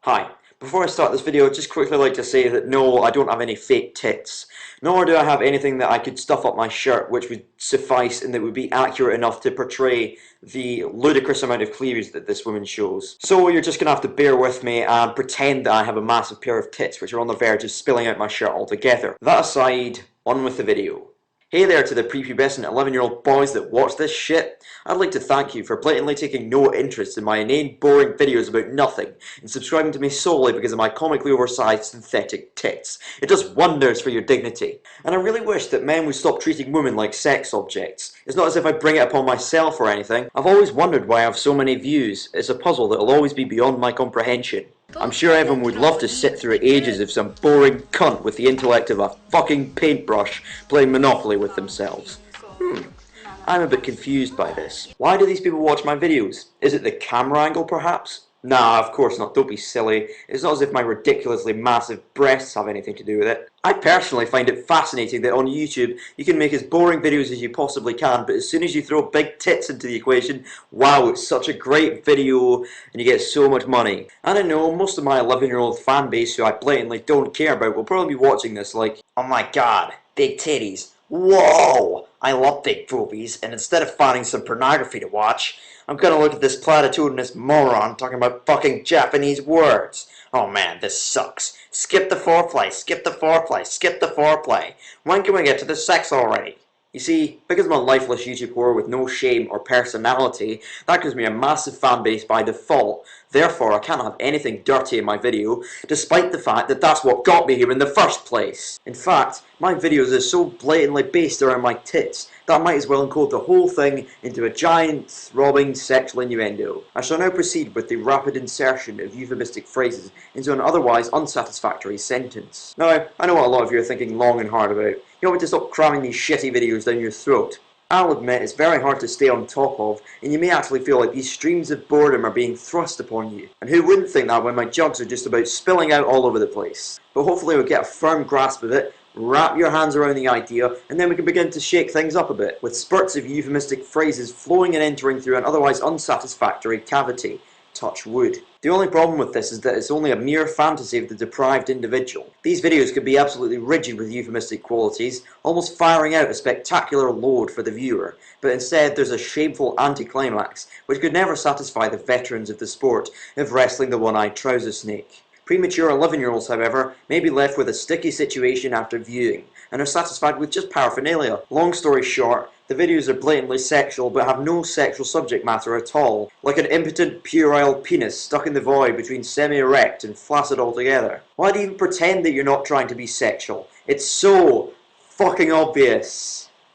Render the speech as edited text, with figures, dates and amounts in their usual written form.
Hi. Before I start this video, I'd just quickly like to say that no, I don't have any fake tits. Nor do I have anything that I could stuff up my shirt which would suffice and that would be accurate enough to portray the ludicrous amount of cleavage that this woman shows. So you're just going to have to bear with me and pretend that I have a massive pair of tits which are on the verge of spilling out my shirt altogether. That aside, on with the video. Hey there to the prepubescent 11-year-old boys that watch this shit. I'd like to thank you for blatantly taking no interest in my inane, boring videos about nothing and subscribing to me solely because of my comically oversized synthetic tits. It does wonders for your dignity. And I really wish that men would stop treating women like sex objects. It's not as if I bring it upon myself or anything. I've always wondered why I have so many views. It's a puzzle that will always be beyond my comprehension. I'm sure everyone would love to sit through ages of some boring cunt with the intellect of a fucking paintbrush playing Monopoly with themselves. I'm a bit confused by this. Why do these people watch my videos? Is it the camera angle perhaps? Nah, of course not, don't be silly. It's not as if my ridiculously massive breasts have anything to do with it. I personally find it fascinating that on YouTube you can make as boring videos as you possibly can, but as soon as you throw big tits into the equation, wow, it's such a great video and you get so much money. And I know most of my 11-year-old fan base who I blatantly don't care about will probably be watching this like, oh my god, big titties. Whoa! I love big boobies, and instead of finding some pornography to watch, I'm gonna look at this platitudinous moron talking about fucking Japanese words. Oh man, this sucks. Skip the foreplay, skip the foreplay, skip the foreplay. When can we get to the sex already? You see, because I'm a lifeless YouTube whore with no shame or personality, that gives me a massive fan base by default. Therefore, I can't have anything dirty in my video, despite the fact that that's what got me here in the first place. In fact, my videos are so blatantly based around my tits that I might as well encode the whole thing into a giant, throbbing sexual innuendo. I shall now proceed with the rapid insertion of euphemistic phrases into an otherwise unsatisfactory sentence. Now, I know what a lot of you are thinking long and hard about. You want me to stop cramming these shitty videos down your throat. I'll admit it's very hard to stay on top of, and you may actually feel like these streams of boredom are being thrust upon you. And who wouldn't think that when my jugs are just about spilling out all over the place? But hopefully we'll get a firm grasp of it, wrap your hands around the idea, and then we can begin to shake things up a bit, with spurts of euphemistic phrases flowing and entering through an otherwise unsatisfactory cavity. Touch wood. The only problem with this is that it's only a mere fantasy of the deprived individual. These videos could be absolutely rigid with euphemistic qualities, almost firing out a spectacular load for the viewer, but instead there's a shameful anticlimax, which could never satisfy the veterans of the sport of wrestling the one-eyed trouser snake. Premature 11-year-olds, however, may be left with a sticky situation after viewing, and are satisfied with just paraphernalia. Long story short, the videos are blatantly sexual but have no sexual subject matter at all, like an impotent puerile penis stuck in the void between semi-erect and flaccid altogether. Why do you even pretend that you're not trying to be sexual? It's so fucking obvious.